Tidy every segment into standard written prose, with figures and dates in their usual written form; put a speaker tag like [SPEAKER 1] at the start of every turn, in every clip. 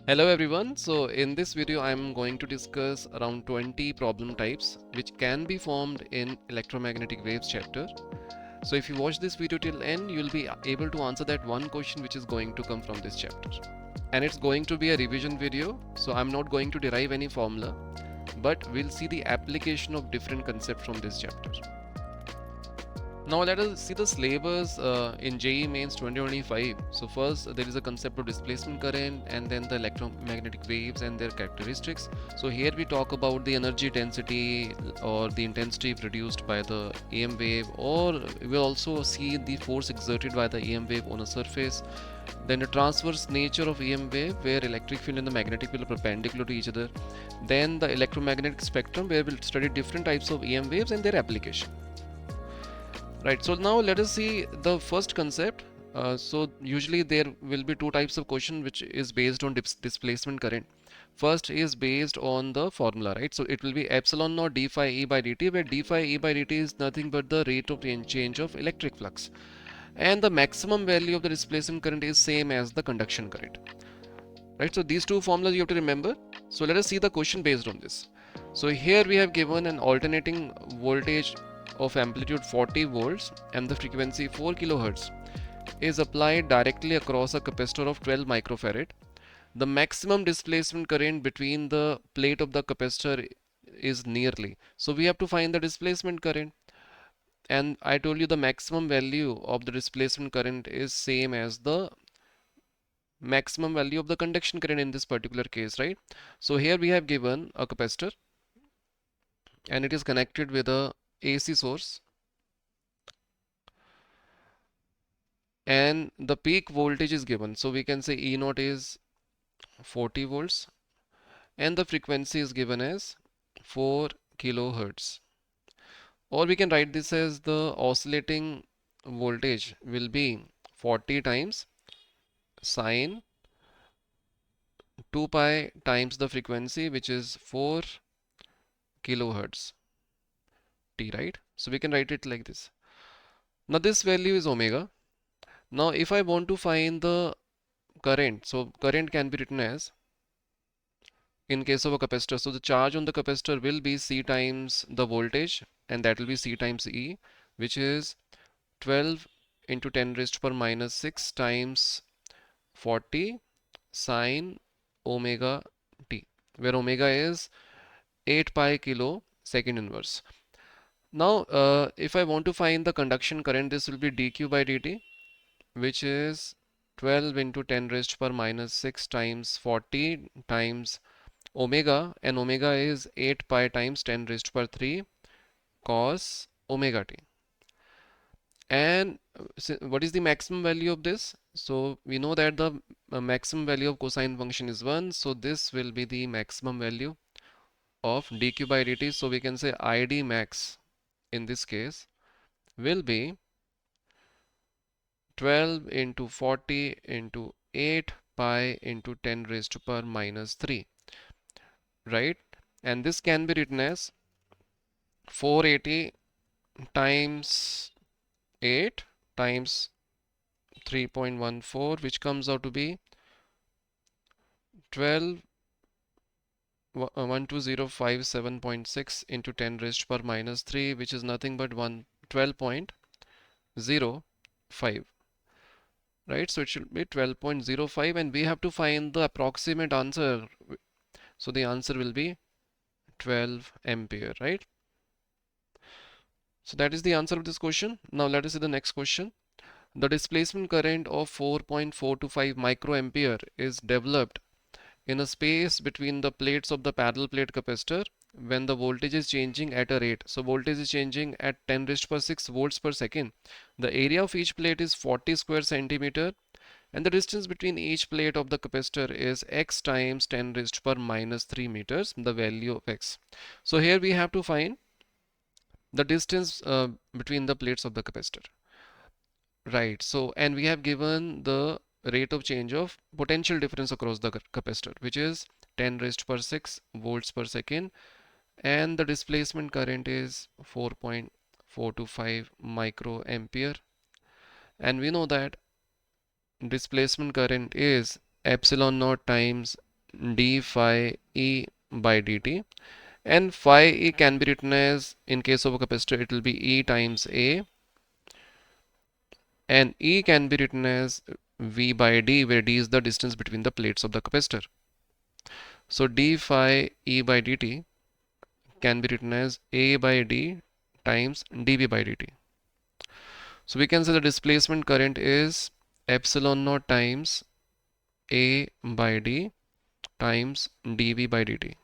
[SPEAKER 1] Hello everyone. So in this video I'm going to discuss around 20 problem types which can be formed in electromagnetic waves chapter. So if you watch this video till end, you'll be able to answer that one question which is going to come from this chapter. And it's going to be a revision video, so I'm not going to derive any formula, but we'll see the application of different concepts from this chapter. Now let us see the syllabus in JEE Mains 2025. So first there is a concept of displacement current and then the electromagnetic waves and their characteristics. So here we talk about the energy density or the intensity produced by the EM wave, or we will also see the force exerted by the EM wave on a surface. Then the transverse nature of EM wave, where electric field and the magnetic field are perpendicular to each other. Then the electromagnetic spectrum, where we'll study different types of EM waves and their application. Right, so now let us see the first concept. So usually there will be two types of question which is based on displacement current. First is based on the formula, right? So it will be epsilon naught d phi E by dt, where d phi E by dt is nothing but the rate of change of electric flux. And the maximum value of the displacement current is same as the conduction current. Right, so these two formulas you have to remember. So let us see the question based on this. So here we have given an alternating voltage of amplitude 40 volts and the frequency 4 kilohertz is applied directly across a capacitor of 12 microfarad. The maximum displacement current between the plate of the capacitor is nearly. So we have to find the displacement current, and I told you the maximum value of the displacement current is same as the maximum value of the conduction current in this particular case, right? So here we have given a capacitor and it is connected with a AC source, and the peak voltage is given. So we can say E naught is 40 volts and the frequency is given as 4 kilohertz. Or we can write this as the oscillating voltage will be 40 times sine 2 pi times the frequency, which is 4 kilohertz t, right? So we can write it like this. Now this value is omega. Now if I want to find the current, so current can be written as, in case of a capacitor, so the charge on the capacitor will be C times the voltage, and that will be C times E, which is 12 into 10 raised to power minus 6 times 40 sine omega t, where omega is 8 pi kilo second inverse. Now if I want to find the conduction current, this will be dq by dt, which is 12 into 10 raised to power minus 6 times 40 times omega, and omega is 8 pi times 10 raised to power 3 cos omega t. And what is the maximum value of this? So we know that the maximum value of cosine function is 1, so this will be the maximum value of dq by dt. So we can say id max in this case will be 12 into 40 into 8 pi into 10 raised to power minus 3, right? And this can be written as 480 times 8 times 3.14, which comes out to be 12057.6 into 10 raised to power minus 3, which is nothing but 12.05, right? So it should be 12.05, and we have to find the approximate answer. So the answer will be 12 ampere, right? So that is the answer of this question. Now let us see the next question. The displacement current of 4.425 microampere is developed in a space between the plates of the parallel plate capacitor when the voltage is changing at a rate. So voltage is changing at 10 raised to power 6 volts per second. The area of each plate is 40 square centimeter, and the distance between each plate of the capacitor is x times 10 raised to power minus 3 meters, the value of x. So here we have to find the distance between the plates of the capacitor, right? So, and we have given the rate of change of potential difference across the capacitor, which is 10 raised to power 6 volts per second, and the displacement current is 4.425 microampere, and we know that displacement current is epsilon naught times d phi e by dt, and phi e can be written as, in case of a capacitor, it will be E times A, and E can be written as V by D, where D is the distance between the plates of the capacitor. So d phi E by dt can be written as A by D times dV by dt. So we can say the displacement current is epsilon naught times A by D times dV by dt.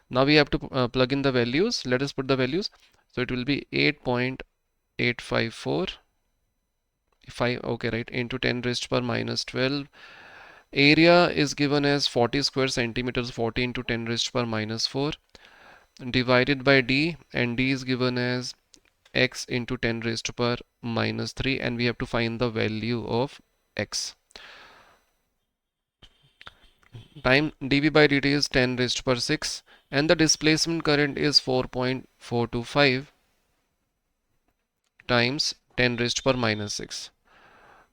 [SPEAKER 1] Now we have to plug in the values. Let us put the values. So it will be 8.854 okay, right, into 10 raised to power minus 12. Area is given as 40 square centimeters, 40 into 10 raised to power minus 4, divided by d, and d is given as x into 10 raised to power minus 3, and we have to find the value of x. Time dV by dt is 10 raised to power 6, and the displacement current is 4.425 times 10 raised to power minus 6.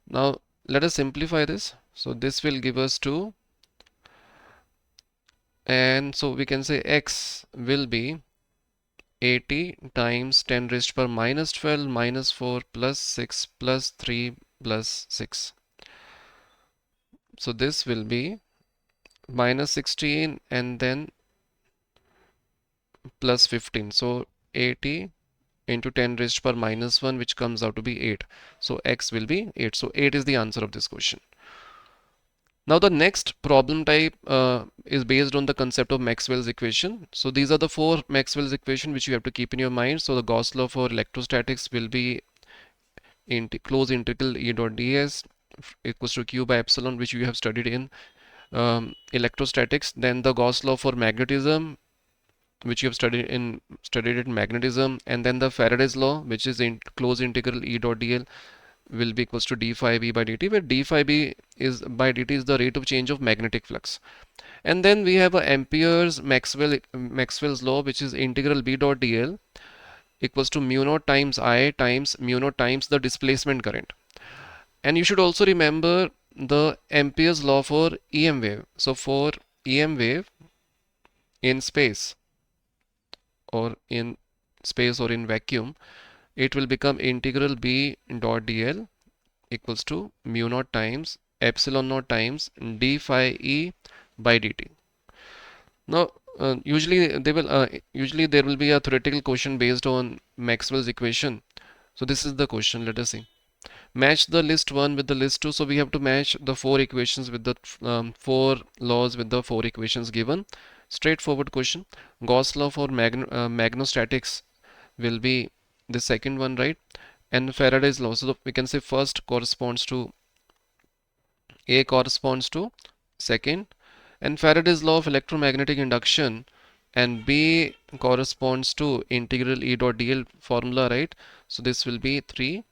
[SPEAKER 1] Now let us simplify this. So this will give us 2, and so we can say x will be 80 times 10 raised to power minus 12 minus 4 plus 6 plus 3 plus 6. So this will be minus 16 and then plus 15. So 80 into 10 raised to power minus 1, which comes out to be 8. So x will be 8. So 8 is the answer of this question. Now the next problem type is based on the concept of Maxwell's equation. So these are the 4 Maxwell's equation which you have to keep in your mind. So the Gauss law for electrostatics will be closed integral E dot ds equals to q by epsilon, which you have studied in electrostatics. Then the Gauss law for magnetism, which you have studied in magnetism, and then the Faraday's law, which is in closed integral E dot dl will be equals to d phi b by dt, where d phi b is by dt is the rate of change of magnetic flux. And then we have a Ampere's Maxwell's law, which is integral b dot dl equals to mu naught times I times mu naught times the displacement current. And you should also remember the Ampere's law for EM wave. So for EM wave in space or in vacuum, it will become integral b dot dl equals to mu naught times epsilon naught times d phi e by dt. Now usually there will be a theoretical question based on Maxwell's equation. So this is the question. Let us see. Match the list 1 with the list 2. So we have to match the 4 equations with the 4 laws with the 4 equations given. Straightforward question. Gauss law for magnostatics will be the second one, right? And Faraday's law. So we can say first corresponds to A corresponds to second, and Faraday's law of electromagnetic induction, and B corresponds to integral E dot dl formula, right? So this will be 3,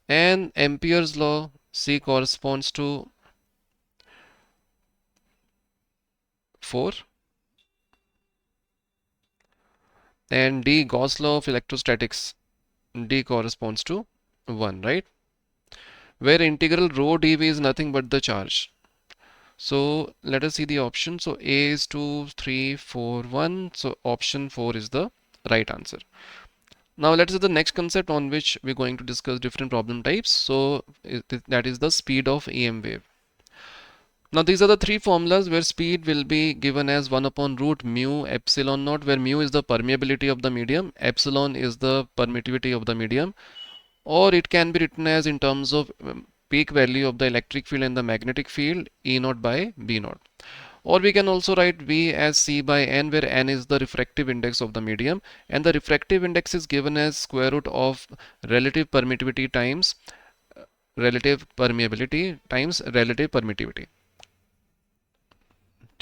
[SPEAKER 1] and Ampere's law C corresponds to 4, and D Gauss law of electrostatics, D corresponds to 1, right? Where integral rho dV is nothing but the charge. So let us see the option. So A is 2, 3, 4, 1. So option 4 is the right answer. Now let's see the next concept on which we're going to discuss different problem types. So that is the speed of EM wave. Now these are the 3 formulas where speed will be given as 1 upon root mu epsilon naught, where mu is the permeability of the medium, epsilon is the permittivity of the medium, or it can be written as in terms of peak value of the electric field and the magnetic field, E naught by B naught. Or we can also write V as C by N, where N is the refractive index of the medium, and the refractive index is given as square root of relative permittivity times relative permeability times relative permittivity.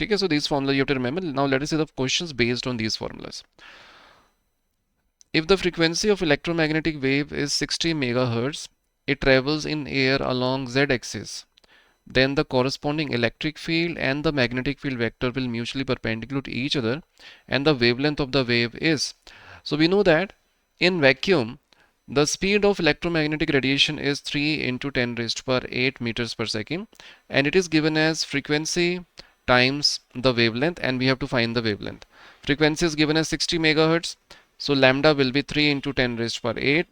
[SPEAKER 1] Okay, so these formulas you have to remember. Now let us see the questions based on these formulas. If the frequency of electromagnetic wave is 60 megahertz, it travels in air along z-axis, then the corresponding electric field and the magnetic field vector will mutually perpendicular to each other, and the wavelength of the wave is. So we know that in vacuum, the speed of electromagnetic radiation is 3 into 10 raised to power 8 meters per second, and it is given as frequency times the wavelength, and we have to find the wavelength. Frequency is given as 60 megahertz. So lambda will be 3 into 10 raised per 8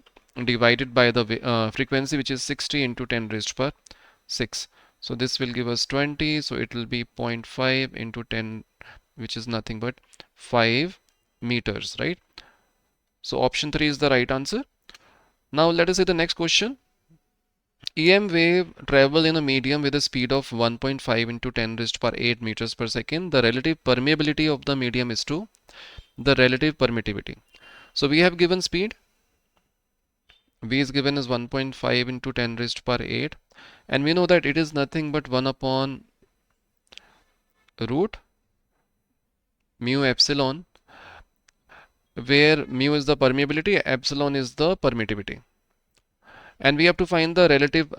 [SPEAKER 1] divided by the frequency, which is 60 into 10 raised per 6. So this will give us 20. So it will be 0.5 into 10, which is nothing but 5 meters, right? So option 3 is the right answer. Now let us see the next question. EM wave travel in a medium with a speed of 1.5 into 10 raised per 8 meters per second. The relative permeability of the medium is 2. The relative permittivity. So we have given speed. V is given as 1.5 into 10 raised per 8. And we know that it is nothing but 1 upon root mu epsilon, where mu is the permeability, epsilon is the permittivity. And we have to find the relative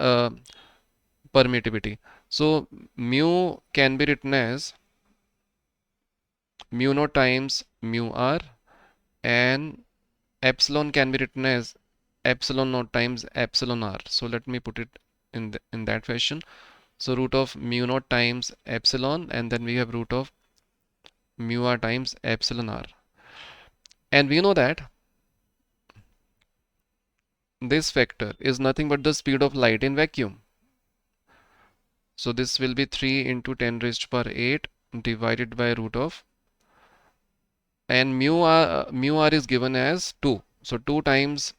[SPEAKER 1] permittivity. So mu can be written as mu naught times mu r, and epsilon can be written as epsilon naught times epsilon r. So let me put it in that fashion. So root of mu naught times epsilon, and then we have root of mu r times epsilon r. And we know that this vector is nothing but the speed of light in vacuum. So this will be 3 into 10 raised per 8 divided by root of, and mu r is given as 2. So 2 times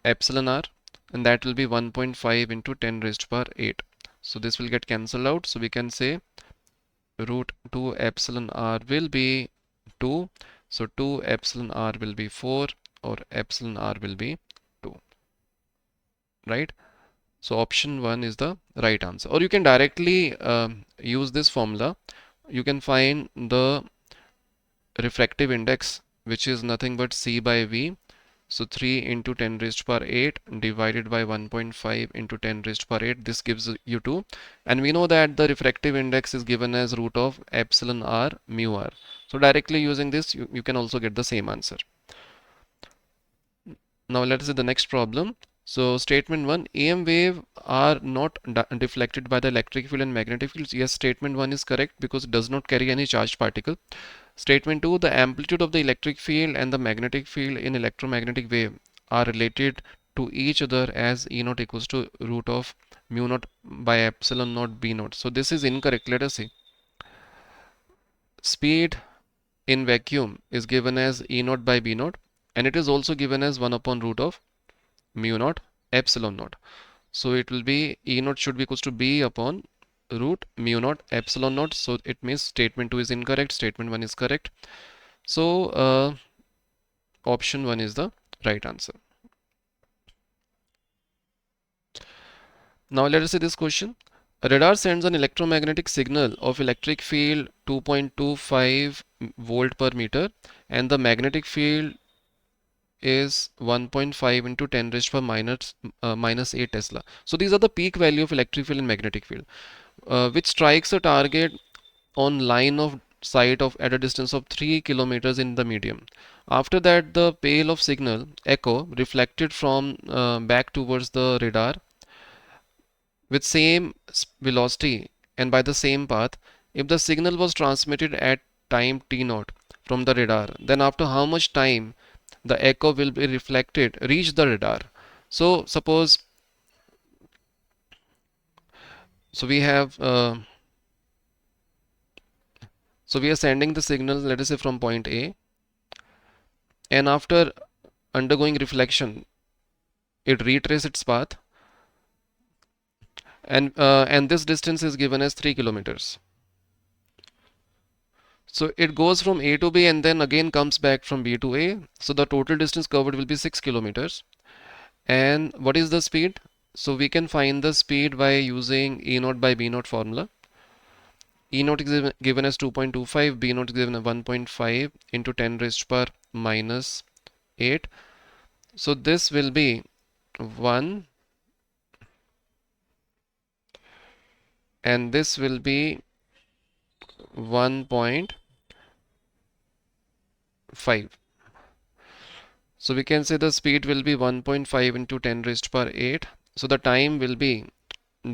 [SPEAKER 1] epsilon r, and that will be 1.5 into 10 raised per 8. So this will get cancelled out. So we can say root 2 epsilon r will be 2. So 2 epsilon r will be 4, or epsilon r will be 2, right? So option 1 is the right answer. Or you can directly use this formula. You can find the refractive index, which is nothing but C by V. So 3 into 10 raised per 8 divided by 1.5 into 10 raised per 8. This gives you 2. And we know that the refractive index is given as root of epsilon r mu r. So directly using this, you can also get the same answer. Now let us see the next problem. So statement 1, EM wave are not deflected by the electric field and magnetic fields. Yes, statement 1 is correct because it does not carry any charged particle. Statement 2, the amplitude of the electric field and the magnetic field in electromagnetic wave are related to each other as E naught equals to root of mu naught by epsilon naught B naught. So this is incorrect. Let us see. Speed in vacuum is given as E naught by B naught, and it is also given as 1 upon root of mu naught epsilon naught. So it will be E naught should be equals to B upon root mu naught epsilon naught. So it means statement 2 is incorrect, statement 1 is correct. So option 1 is the right answer. Now let us see this question. A radar sends an electromagnetic signal of electric field 2.25 volt per meter, and the magnetic field is 1.5 into 10 raised to minus 8 Tesla. So these are the peak value of electric field and magnetic field, which strikes a target on line of sight of at a distance of 3 kilometers in the medium. After that, the pale of signal echo reflected from back towards the radar with same velocity and by the same path. If the signal was transmitted at time t naught from the radar, then after how much time the echo will be reflected reach the radar? So suppose, so we have so we are sending the signal, let us say, from point A, and after undergoing reflection it retraces its path, and this distance is given as 3 kilometers. So it goes from A to B and then again comes back from B to A. So the total distance covered will be 6 kilometers. And what is the speed? So we can find the speed by using E naught by B naught formula. E naught is given as 2.25, B naught is given as 1.5 into 10 raised per minus 8. So this will be 1, and this will be 1.5. So we can say the speed will be 1.5 into 10 raised per 8. So the time will be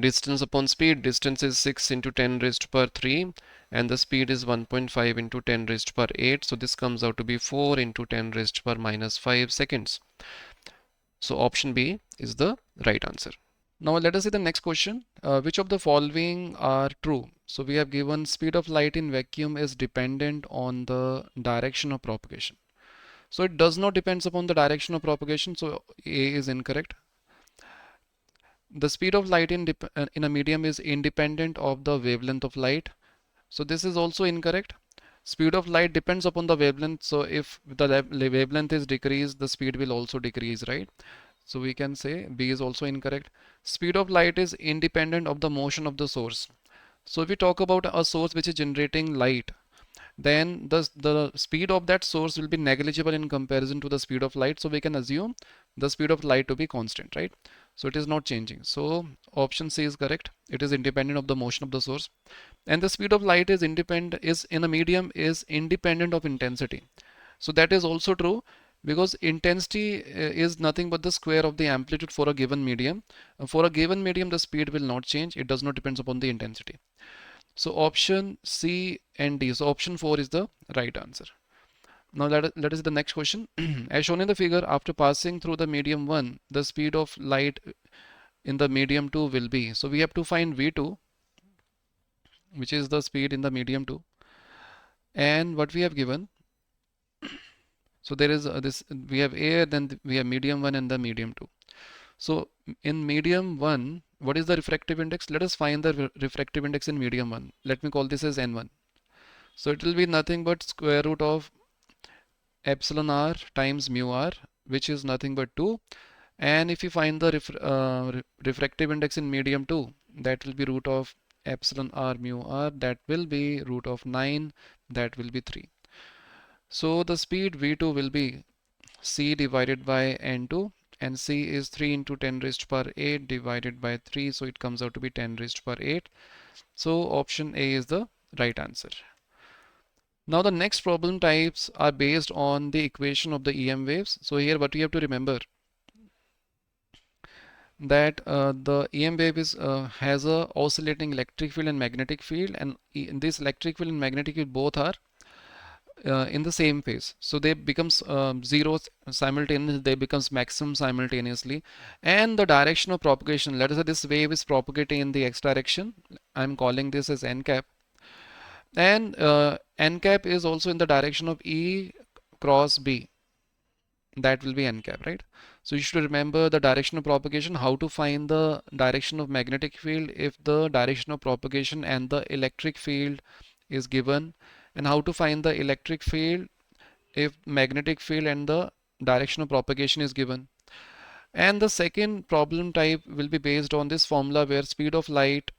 [SPEAKER 1] Distance upon speed, distance is 6 into 10 raised to power 3 and the speed is 1.5 into 10 raised to power 8. So this comes out to be 4 into 10 raised to power minus 5 seconds. So option B is the right answer. Now let us see the next question. Which of the following are true? So we have given speed of light in vacuum is dependent on the direction of propagation. So it does not depends upon the direction of propagation. So A is incorrect. The speed of light in a medium is independent of the wavelength of light. So this is also incorrect. Speed of light depends upon the wavelength. So if the wavelength is decreased, the speed will also decrease, right? So we can say B is also incorrect. Speed of light is independent of the motion of the source. So if we talk about a source which is generating light, then the speed of that source will be negligible in comparison to the speed of light. So we can assume the speed of light to be constant, right? So it is not changing. So option C is correct. It is independent of the motion of the source. And the speed of light is in a medium is independent of intensity. So that is also true because intensity is nothing but the square of the amplitude for a given medium. For a given medium, the speed will not change. It does not depend upon the intensity. So option C and D. So option 4 is the right answer. Now let us see the next question. As shown in the figure, after passing through the medium 1, the speed of light in the medium 2 will be. So we have to find V2, which is the speed in the medium 2. And what we have given, so there is this, we have A, then we have medium 1 and the medium 2. So in medium 1, what is the refractive index? Let us find the refractive index in medium 1. Let me call this as N1. So it will be nothing but square root of epsilon r times mu r, which is nothing but 2. And if you find the refractive index in medium 2, that will be root of epsilon r mu r, that will be root of 9, that will be 3. So the speed V2 will be C divided by N2, and C is 3 into 10 raised to power 8 divided by 3, so it comes out to be 10 raised to power 8. So option A is the right answer. Now the next problem types are based on the equation of the EM waves. So here what we have to remember that the EM wave is has a oscillating electric field and magnetic field, and this electric field and magnetic field both are in the same phase. So they becomes zero simultaneously, they becomes maximum simultaneously, and the direction of propagation, let us say this wave is propagating in the x direction. I'm calling this as n cap, and n cap is also in the direction of E cross B. That will be n cap, right? So you should remember the direction of propagation, how to find the direction of magnetic field if the direction of propagation and the electric field is given, and how to find the electric field if magnetic field and the direction of propagation is given. And the second problem type will be based on this formula where speed of light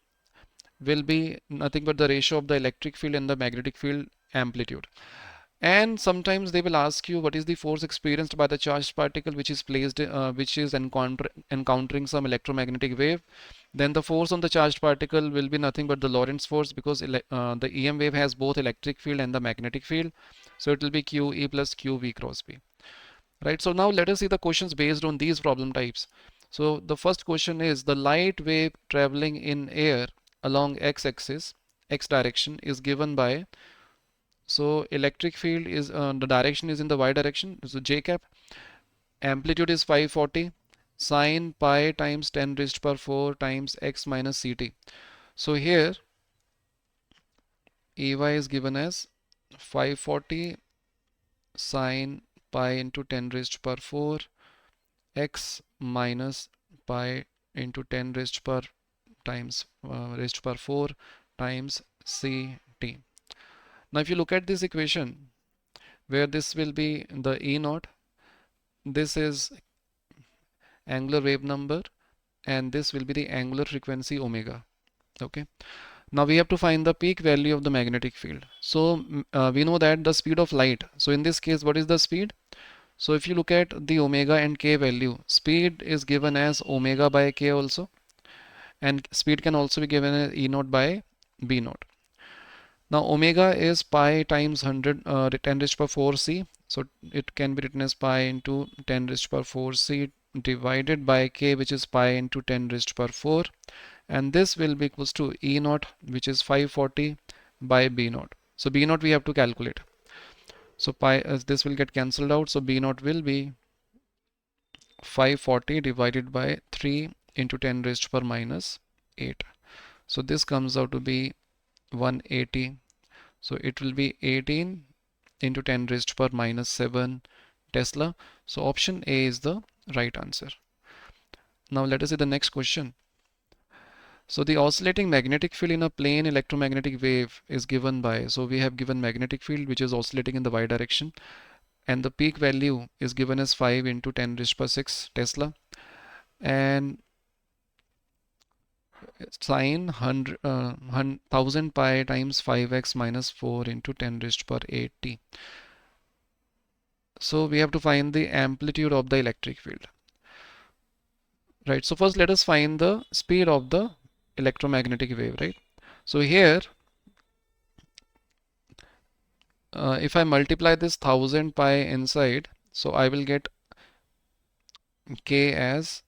[SPEAKER 1] will be nothing but the ratio of the electric field and the magnetic field amplitude. And sometimes they will ask you what is the force experienced by the charged particle which is placed which is encountering some electromagnetic wave. Then the force on the charged particle will be nothing but the Lorentz force, because the EM wave has both electric field and the magnetic field. So it will be QE plus QV cross B. Right, so now let us see the questions based on these problem types. So the first question is, the light wave traveling in air along x-axis, x direction, is given by, so electric field is the direction is in the y direction, so j cap, amplitude is 540, sine pi times 10 raised to power 4 times x minus ct. So here EY is given as 540 sine pi into 10 raised to power 4 x minus pi into 10 raised to power times raised to power 4 times ct. Now if you look at this equation where this will be the E naught, this is angular wave number, and this will be the angular frequency omega. Okay, now we have to find the peak value of the magnetic field. So we know that the speed of light, so in this case what is the speed? So if you look at the omega and k value, speed is given as omega by k also, and speed can also be given as E naught by B naught. Now omega is pi times 100 10 raised to power 4 c, so it can be written as pi into 10 raised to power 4 c divided by k, which is pi into 10 raised to power 4, and this will be equals to E naught, which is 540 by B naught. So B naught we have to calculate. So pi as this will get cancelled out. So B naught will be 540 divided by 3 into 10 raised to power minus 8. So this comes out to be 180. So it will be 18 into 10 raised to power minus 7 Tesla. So option A is the right answer. Now let us see the next question. So the oscillating magnetic field in a plane electromagnetic wave is given by, so we have given magnetic field which is oscillating in the y direction, and the peak value is given as 5 into 10 raised to power 6 Tesla, and sine 1000 pi times 5x minus 4 into 10 raised to power 8t. So we have to find the amplitude of the electric field. Right, so first let us find the speed of the electromagnetic wave, right? So here, if I multiply this 1000 pi inside, so I will get k as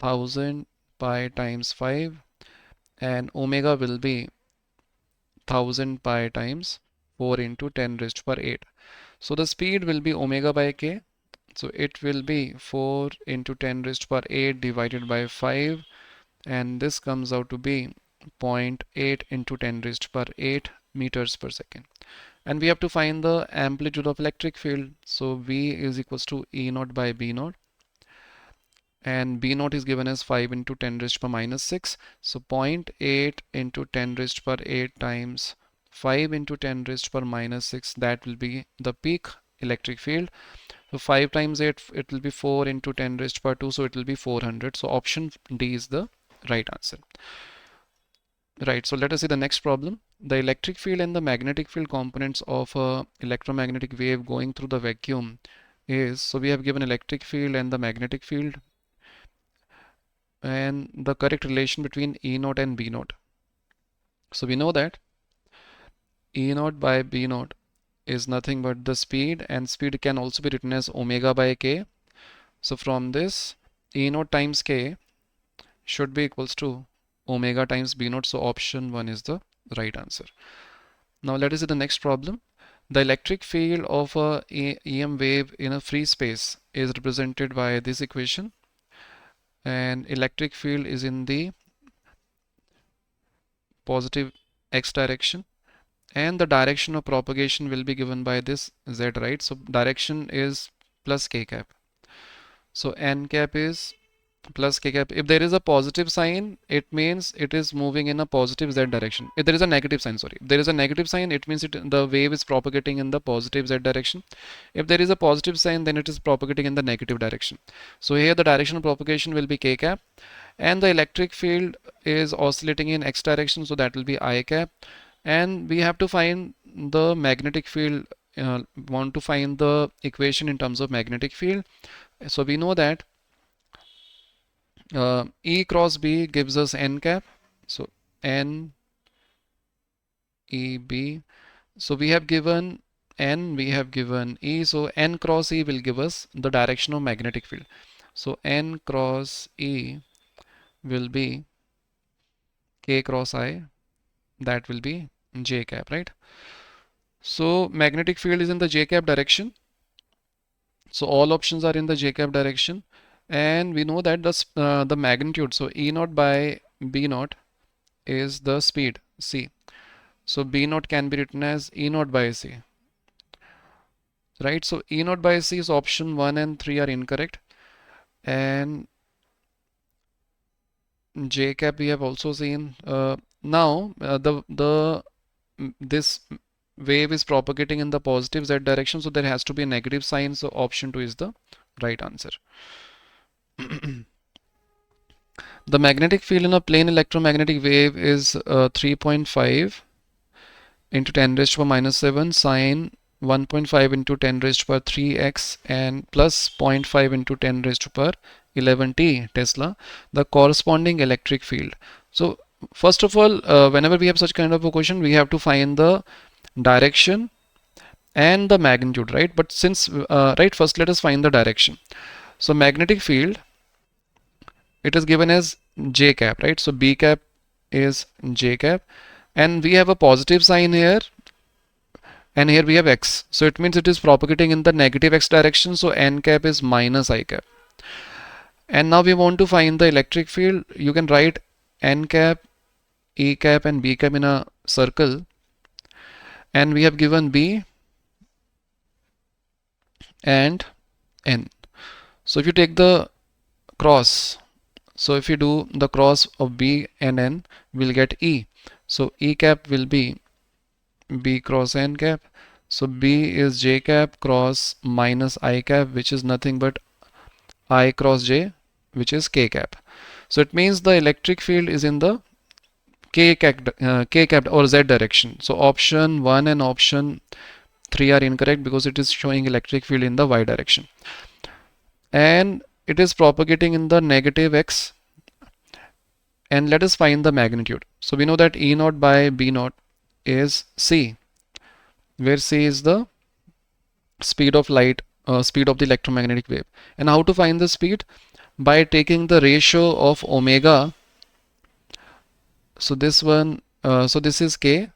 [SPEAKER 1] 1000 pi times 5, and omega will be 1000 pi times 4 into 10 raised to power 8. So the speed will be omega by k. So it will be 4 into 10 raised to power 8 divided by 5, and this comes out to be 0.8 into 10 raised to power 8 meters per second. And we have to find the amplitude of electric field. So V is equals to E naught by B naught, and B naught is given as 5 into 10 raised to power minus 6. So 0.8 into 10 raised to power 8 times 5 into 10 raised to power minus 6, that will be the peak electric field. So 5 times 8, it will be 4 into 10 raised to power 2, so it will be 400. So option D is the right answer. Right, so let us see the next problem. The electric field and the magnetic field components of a electromagnetic wave going through the vacuum is, so we have given electric field and the magnetic field, and the correct relation between E naught and B naught. So we know that E naught by B naught is nothing but the speed, and speed can also be written as omega by k. So from this, E naught times k should be equals to omega times B naught. So option 1 is the right answer. Now let us see the next problem. The electric field of a EM wave in a free space is represented by this equation, and electric field is in the positive x direction, and the direction of propagation will be given by this z, right? So direction is plus k cap. So n cap is plus k cap. If there is a positive sign, it means it is moving in a positive z direction. If there is a negative sign, sorry, if there is a negative sign, it means the wave is propagating in the positive z direction. If there is a positive sign, then it is propagating in the negative direction. So here the direction of propagation will be k cap, and the electric field is oscillating in x direction, so that will be I cap. And we have to find the magnetic field, want to find the equation in terms of magnetic field. So we know that E cross B gives us n cap, so n E B. So we have given n, we have given E, so n cross E will give us the direction of magnetic field. So n cross E will be k cross I, that will be j cap, right? So magnetic field is in the j cap direction. So all options are in the j cap direction, and we know that the magnitude, so E naught by B naught is the speed c. So B naught can be written as E naught by c, right? So E naught by c is option 1 and 3 are incorrect, and j cap we have also seen. Now this wave is propagating in the positive z direction, so there has to be a negative sign, so option 2 is the right answer. The magnetic field in a plane electromagnetic wave is 3.5 into 10 raised to power minus 7 sine 1.5 into 10 raised to power 3x and plus 0.5 into 10 raised to power 11t Tesla, the corresponding electric field. So first of all, whenever we have such kind of a question, we have to find the direction and the magnitude, right? But since right, first let us find the direction. So magnetic field, it is given as j cap, right? So b cap is j cap, and we have a positive sign here, and here we have x, so it means it is propagating in the negative x direction, so n cap is minus I cap. And now we want to find the electric field. You can write n cap, e cap and b cap in a circle, and we have given b and n. So if you take the cross, so if you do the cross of b and n, we'll get e. So e cap will be b cross n cap. So b is j cap cross minus I cap, which is nothing but I cross j, which is k cap. So it means the electric field is in the k cap or z direction. So option 1 and option 3 are incorrect because it is showing electric field in the y direction. And it is propagating in the negative x. And let us find the magnitude. So we know that E naught by B naught is C, where C is the speed of light, speed of the electromagnetic wave. And how to find the speed? By taking the ratio of omega. So this one, so this is K,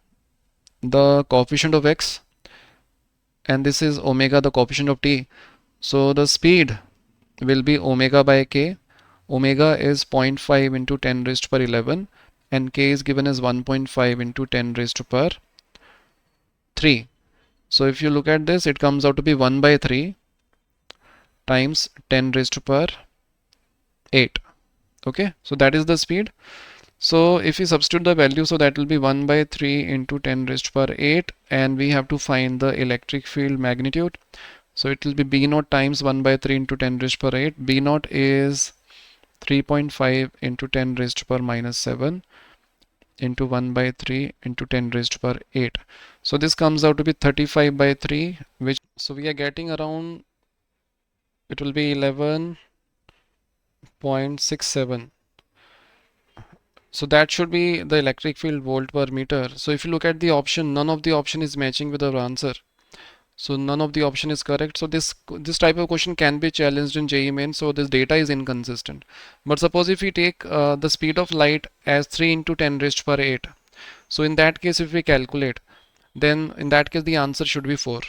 [SPEAKER 1] the coefficient of X, and this is omega, the coefficient of T. So the speed will be omega by K. Omega is 0.5 into 10 raised to power 11, and K is given as 1.5 into 10 raised to power 3. So if you look at this, it comes out to be 1 by 3 times 10 raised to power 8. Okay, so that is the speed. So if we substitute the value, so that will be 1 by 3 into 10 raised to power 8, and we have to find the electric field magnitude. So it will be B naught times 1 by 3 into 10 raised to power 8. B naught is 3.5 into 10 raised to power minus 7 into 1 by 3 into 10 raised to power 8. So this comes out to be 35 by 3, which, so we are getting around, it will be 11.67. So that should be the electric field volt per meter. So if you look at the option, none of the option is matching with our answer. So none of the option is correct. So this type of question can be challenged in JEE Mains. So this data is inconsistent. But suppose if we take the speed of light as 3 into 10 raised to power 8. So in that case, if we calculate, then in that case the answer should be 4.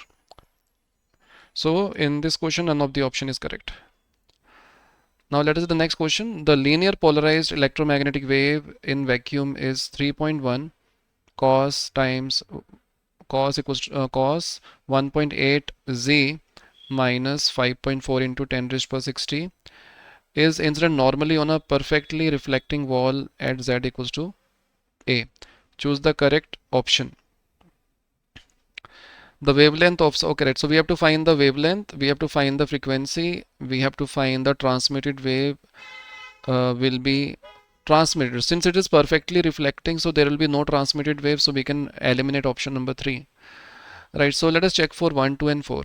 [SPEAKER 1] So in this question, none of the option is correct. Now let us do the next question. The linear polarized electromagnetic wave in vacuum is 3.1 cos times cos equals cos 1.8 z minus 5.4 into 10 raised to power 60 is incident normally on a perfectly reflecting wall at z equals to a. Choose the correct option. The wavelength of, okay, right, so we have to find the wavelength, we have to find the frequency, we have to find the transmitted wave will be transmitted. Since it is perfectly reflecting, so there will be no transmitted wave, so we can eliminate option number 3. Right, so let us check for 1, 2 and 4.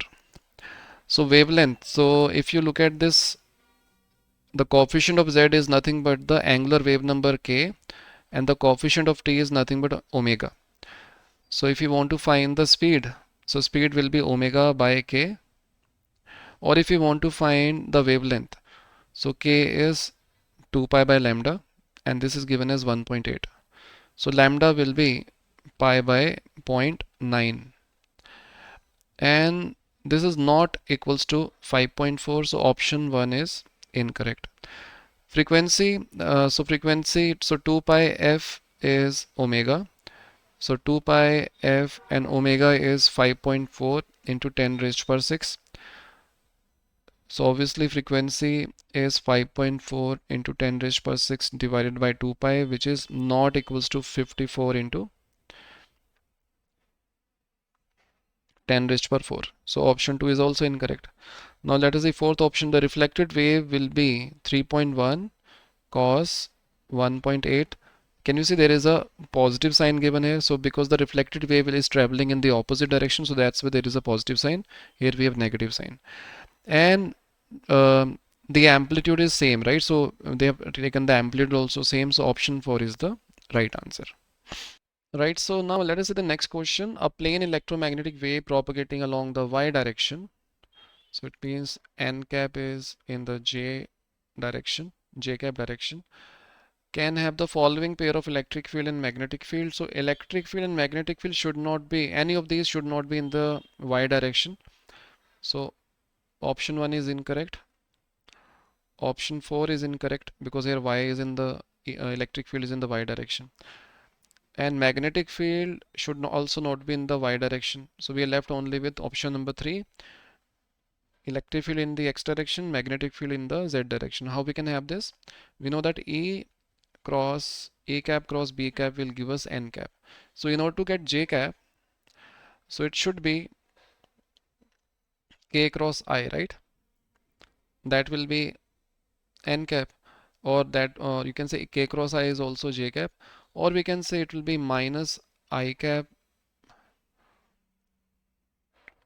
[SPEAKER 1] So wavelength, so if you look at this, the coefficient of z is nothing but the angular wave number k, and the coefficient of t is nothing but omega. So if you want to find the speed, so speed will be omega by k. Or if you want to find the wavelength, so k is 2 pi by lambda, and this is given as 1.8. So lambda will be pi by 0.9, and this is not equals to 5.4, so option 1 is incorrect. Frequency, so 2 pi f is omega. So 2 pi f and omega is 5.4 into 10 raised to power 6. So obviously frequency is 5.4 into 10 raised to power 6 divided by 2 pi, which is not equals to 54 into 10 raised to power 4. So option 2 is also incorrect. Now let us see fourth option. The reflected wave will be 3.1 cos 1.8. Can you see there is a positive sign given here? So because the reflected wave is traveling in the opposite direction, so that's why there is a positive sign. Here we have negative sign. And the amplitude is same, right? So they have taken the amplitude also same. So option 4 is the right answer. Right, so now let us see the next question. A plane electromagnetic wave propagating along the y direction. So it means n cap is in the j direction, j cap direction. can have the following pair of electric field and magnetic field. So electric field and magnetic field should not be, any of these should not be in the y direction. So option 1 is incorrect. Option 4 is incorrect because here y is in the electric field is in the y direction. And magnetic field should also not be in the y direction. So we are left only with option number 3, electric field in the x direction, magnetic field in the z direction. How we can have this? We know that E cross A cap cross B cap will give us N cap. So in order to get J cap, so it should be K cross I, right? That will be N cap, or that, or you can say K cross I is also J cap, or we can say it will be minus I cap,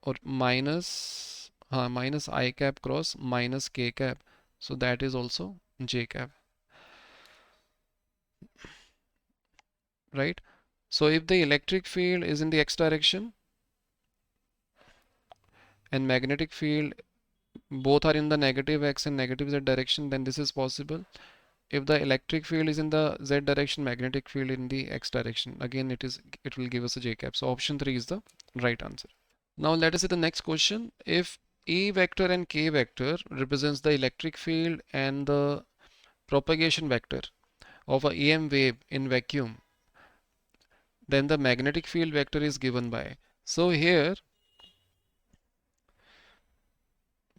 [SPEAKER 1] or minus I cap cross minus K cap. So that is also J cap, right? So if the electric field is in the x direction and magnetic field both are in the negative x and negative z direction, then this is possible. If the electric field is in the z direction, magnetic field in the x direction, again it will give us a J cap. So option 3 is the right answer. Now let us see the next question. If E vector and K vector represents the electric field and the propagation vector of a EM wave in vacuum, then the magnetic field vector is given by. So here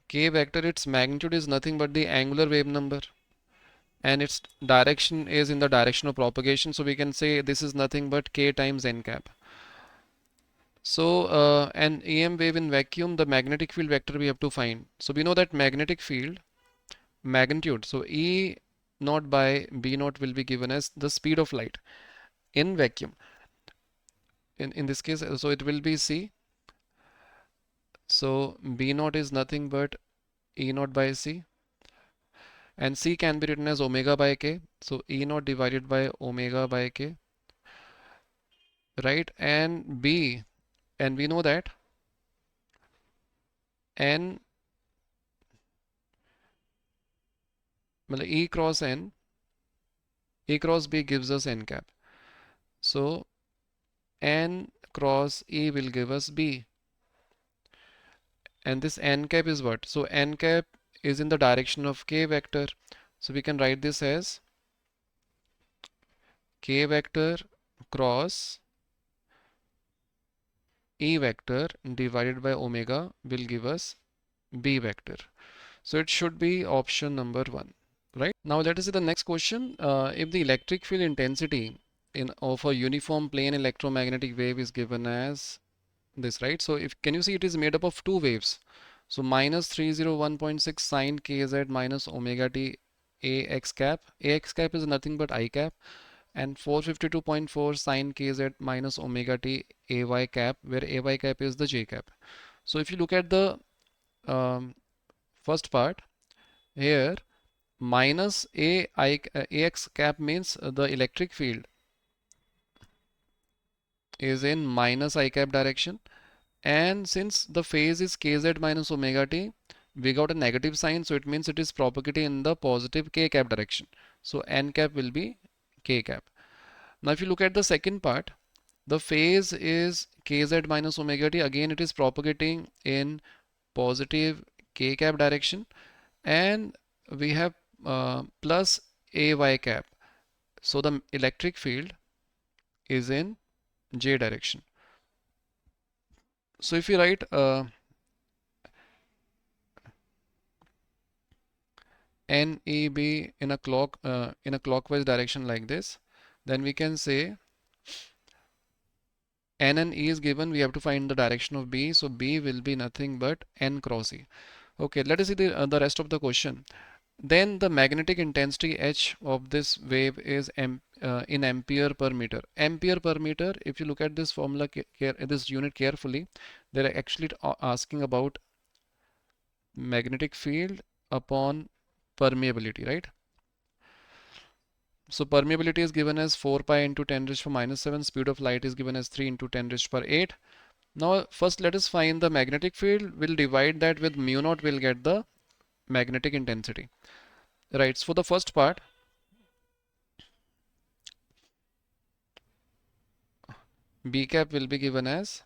[SPEAKER 1] K vector, its magnitude is nothing but the angular wave number, and its direction is in the direction of propagation. So we can say this is nothing but K times N cap. So an EM wave in vacuum, the magnetic field vector we have to find. So we know that magnetic field magnitude, so E naught by B naught will be given as the speed of light in vacuum. In this case, so it will be C. So B naught is nothing but E naught by C, and C can be written as omega by K. So E naught divided by omega by K, right? And B, and we know that N, E cross N, E cross B gives us N cap. So N cross E will give us B. And this N cap is what? So N cap is in the direction of K vector. So we can write this as K vector cross E vector divided by omega will give us B vector. So it should be option number 1, right? Now let us see the next question. If the electric field intensity of a uniform plane electromagnetic wave is given as this, right? So if, can you see it is made up of two waves. So minus 301.6 sine kz minus omega t ax cap. Ax cap is nothing but I cap, and 452.4 sine kz minus omega t ay cap, where ay cap is the J cap. So if you look at the first part here, minus ax cap means the electric field is in minus I cap direction, and since the phase is kz minus omega t, we got a negative sign, so it means it is propagating in the positive k cap direction. So n cap will be k cap. Now if you look at the second part, the phase is kz minus omega t, again it is propagating in positive k cap direction, and we have plus ay cap. So the electric field is in j direction. So if you write NEB in a clockwise direction like this, then we can say N and E is given, we have to find the direction of B, so B will be nothing but N cross E. Okay, let us see the rest of the question. Then the magnetic intensity H of this wave is in ampere per meter. Ampere per meter, if you look at this formula, this unit carefully, they're actually asking about magnetic field upon permeability, right? So permeability is given as 4 pi into 10 raised to minus 7. Speed of light is given as 3 into 10 raised to 8. Now first let us find the magnetic field. We'll divide that with mu naught, we'll get the magnetic intensity. Right, so for the first part, B cap will be given as,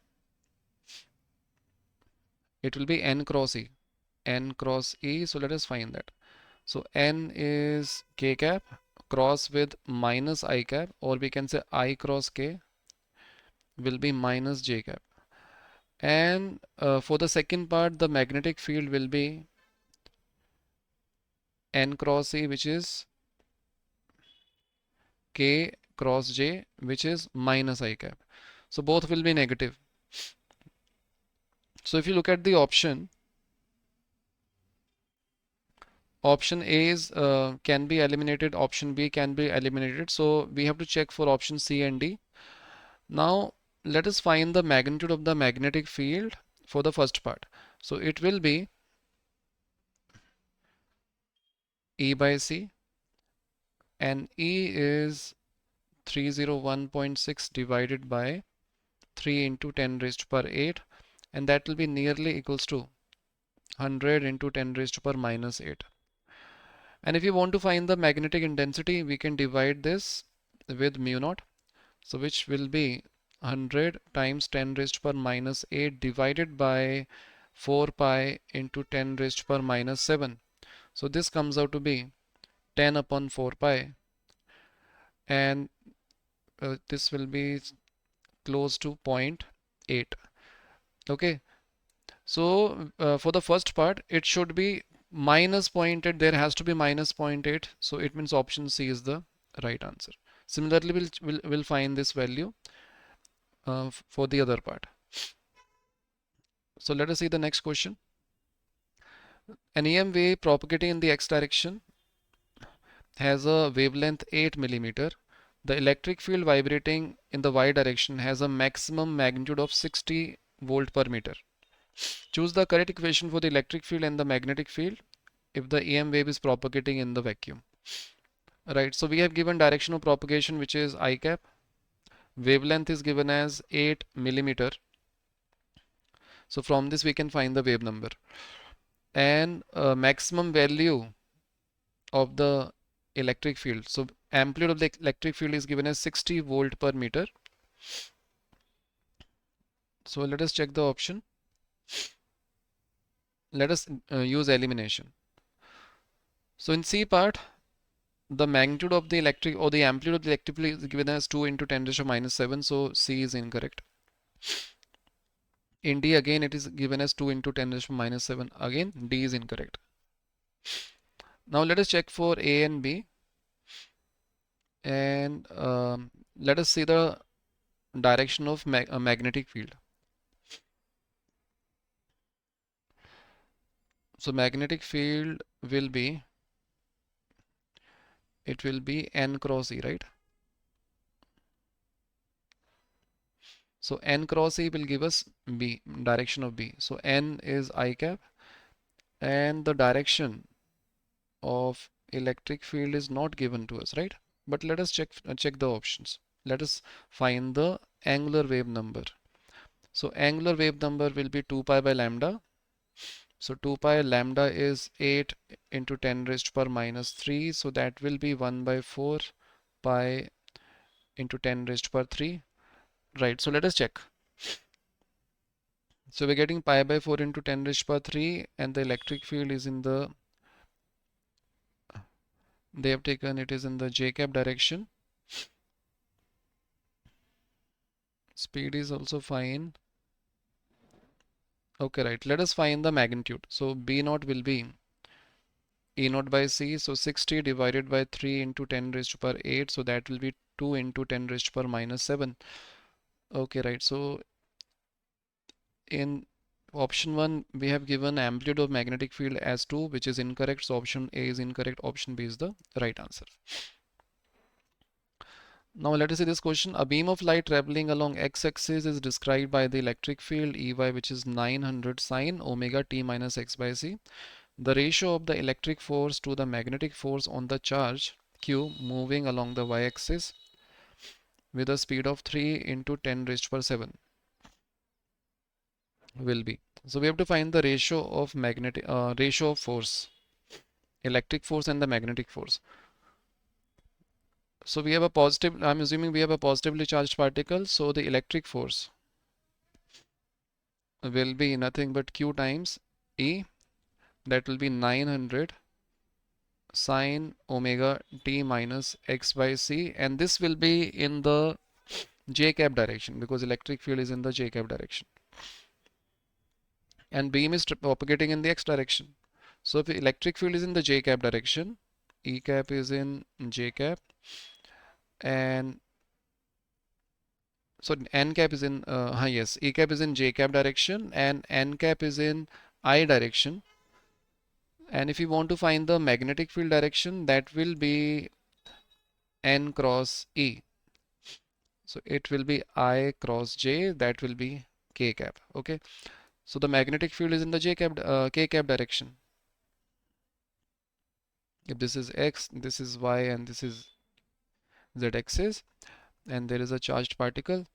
[SPEAKER 1] it will be n cross E. N cross E, so let us find that. So n is k cap cross with minus I cap, or we can say I cross k will be minus j cap. And for the second part, the magnetic field will be n cross E, which is k cross j, which is minus I cap. So both will be negative. So if you look at the option A is can be eliminated, option B can be eliminated. So we have to check for option C and D. Now let us find the magnitude of the magnetic field for the first part. So it will be E by C, and E is 301.6 divided by 3 into 10 raised to power 8, and that will be nearly equals to 100 into 10 raised to power minus 8. And if you want to find the magnetic intensity, we can divide this with mu naught. So which will be 100 times 10 raised to power minus 8 divided by 4 pi into 10 raised to power minus 7. So this comes out to be 10 upon 4 pi, and this will be close to 0.8. Okay, so for the first part, it should be minus 0.8. There has to be minus 0.8. So it means option C is the right answer. Similarly, we'll find this value for the other part. So let us see the next question. An EM wave propagating in the x direction has a wavelength 8 millimeter. The electric field vibrating in the y direction has a maximum magnitude of 60 volt per meter. Choose the correct equation for the electric field and the magnetic field if the EM wave is propagating in the vacuum. Right, so we have given direction of propagation, which is I cap. Wavelength is given as 8 millimeter. So from this we can find the wave number. And maximum value of the electric field. So amplitude of the electric field is given as 60 volt per meter. So let us check the option. Let us use elimination. So in C part, the magnitude of the electric, or the amplitude of the electric field is given as 2 into 10 to the minus 7. So C is incorrect. In D again it is given as 2 into 10 to the minus 7. Again D is incorrect. Now let us check for A and B. And let us see the direction of a magnetic field. So magnetic field will be, it will be n cross E, right? So n cross E will give us B, direction of B. So n is I cap, and the direction of electric field is not given to us, right? But let us check the options. Let us find the angular wave number. So angular wave number will be 2 pi by lambda. So 2 pi lambda is 8 into 10 raised to power minus 3. So that will be 1 by 4 pi into 10 raised to power 3. Right, so let us check. So we're getting pi by 4 into 10 raised to power 3, and the electric field is in the, they have taken, it is in the j cap direction. Speed is also fine. Okay, right, let us find the magnitude. So B naught will be E naught by C. So 60 divided by 3 into 10 raised to power 8. So that will be 2 into 10 raised to power minus 7. Okay, right. So in option 1, we have given amplitude of magnetic field as 2, which is incorrect. So option A is incorrect. Option B is the right answer. Now let us see this question. A beam of light traveling along x-axis is described by the electric field Ey, which is 900 sine omega t minus x by c. The ratio of the electric force to the magnetic force on the charge q moving along the y-axis with a speed of 3 into 10 raised to power 7 will be. So we have to find the ratio of force, electric force and the magnetic force. So we have a positive, I'm assuming we have a positively charged particle, so the electric force will be nothing but Q times E, that will be 900 sine omega t minus x by c, and this will be in the j cap direction because electric field is in the j cap direction and beam is propagating in the x direction. So if the electric field is in the j cap direction, E cap is in j cap, and so n cap is in yes, E cap is in j cap direction and n cap is in I direction. And if you want to find the magnetic field direction, that will be n cross E. So it will be I cross j, that will be k cap. Okay. So the magnetic field is in the j cap, k cap direction. If this is x, this is y, and this is z axis, and there is a charged particle,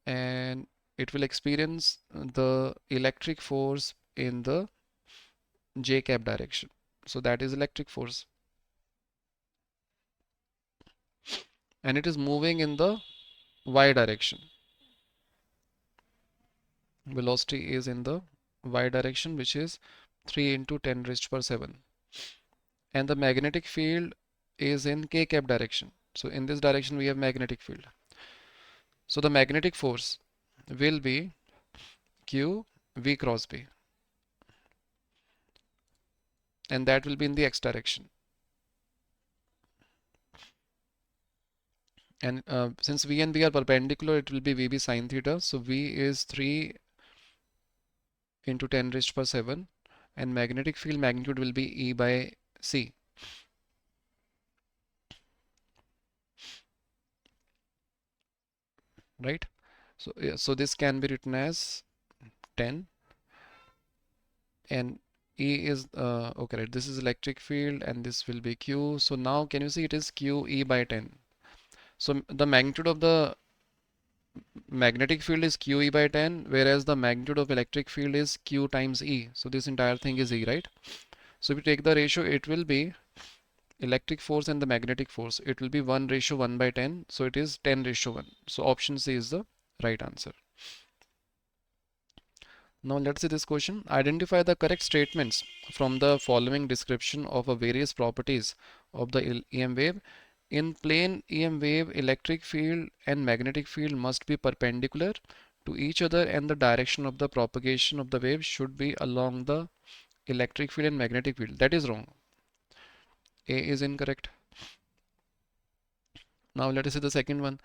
[SPEAKER 1] and it will experience the electric force in the j cap direction. So that is electric force, and it is moving in the y direction. Velocity is in the y direction, which is 3 into 10 raised per 7, and the magnetic field is in k cap direction. So in this direction we have magnetic field. So the magnetic force will be q v cross b, and that will be in the x direction. And since v and b are perpendicular, it will be vb sine theta. So v is 3 into 10 raised per 7, and magnetic field magnitude will be E by C. Right? So yeah, so this can be written as 10, and E is okay, right? This is electric field and this will be Q. So now can you see it is Q E by 10. So the magnitude of the magnetic field is Q E by 10, whereas the magnitude of electric field is Q times E. So this entire thing is E, right? So if you take the ratio, it will be electric force and the magnetic force. It will be 1 ratio 1 by 10. So it is 10 ratio 1. So option C is the right answer. Now let's see this question. Identify the correct statements from the following description of a various properties of the EM wave. In plane EM wave, electric field and magnetic field must be perpendicular to each other, and the direction of the propagation of the wave should be along the electric field and magnetic field. That is wrong. A is incorrect. Now let us see the second one.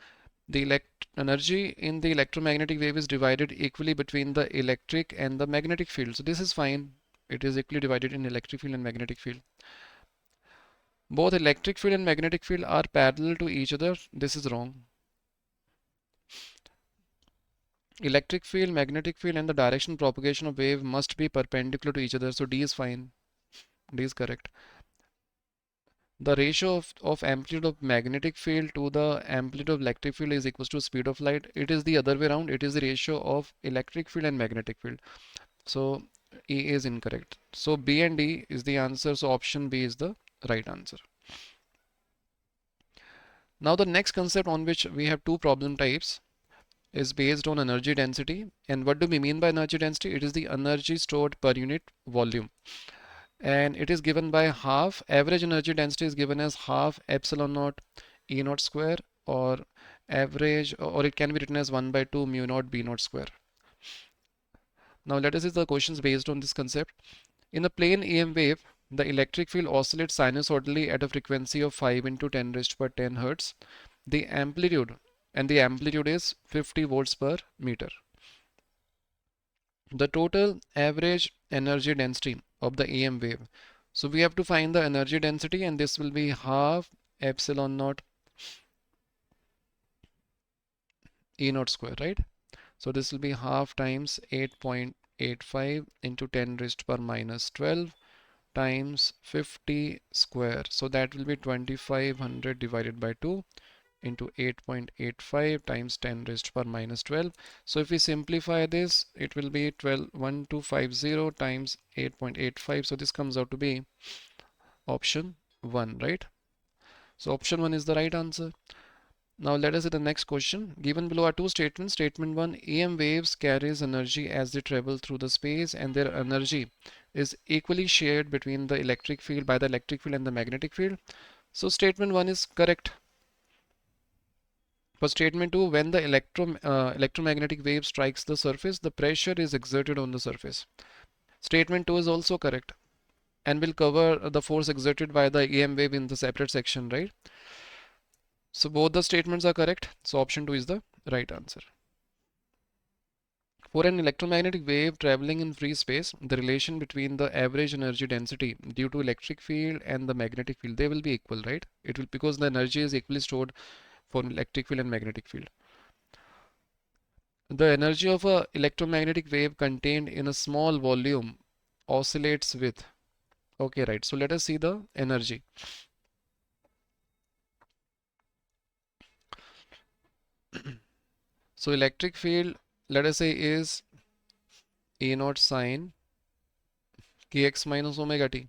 [SPEAKER 1] The energy in the electromagnetic wave is divided equally between the electric and the magnetic field. So this is fine. It is equally divided in electric field and magnetic field. Both electric field and magnetic field are parallel to each other. This is wrong. Electric field, magnetic field, and the direction propagation of wave must be perpendicular to each other. So D is fine. D is correct. The ratio of amplitude of magnetic field to the amplitude of electric field is equals to speed of light. It is the other way around. It is the ratio of electric field and magnetic field. So E is incorrect. So B and D is the answer. So option B is the right answer. Now the next concept on which we have two problem types is based on energy density. And what do we mean by energy density? It is the energy stored per unit volume. And it is given by half. Average energy density is given as half epsilon naught E naught square, or average, or it can be written as 1 by 2 mu naught B naught square. Now let us see the questions based on this concept. In a plane EM wave, the electric field oscillates sinusoidally at a frequency of 5 into 10 raised to 10 hertz. The amplitude is 50 volts per meter. The total average energy density of the EM wave. So we have to find the energy density, and this will be half epsilon naught E naught square, right? So this will be half times 8.85 into 10 raised per minus 12 times 50 square. So that will be 2500 divided by 2 into 8.85 times 10 raised per minus 12. So if we simplify this, it will be 1250 times 8.85. So this comes out to be option 1, right? So option 1 is the right answer. Now let us see the next question. Given below are two statements. Statement 1, EM waves carries energy as they travel through the space and their energy is equally shared between the electric field by the electric field and the magnetic field. So statement 1 is correct. For statement 2, when the electromagnetic wave strikes the surface, the pressure is exerted on the surface. Statement 2 is also correct and will cover the force exerted by the EM wave in the separate section, right? So both the statements are correct. So option 2 is the right answer. For an electromagnetic wave traveling in free space, the relation between the average energy density due to electric field and the magnetic field, they will be equal, right? It will, because the energy is equally stored for electric field and magnetic field. The energy of a electromagnetic wave contained in a small volume oscillates with. Okay, right. So let us see the energy. So electric field, let us say, is E naught sine kx minus omega t.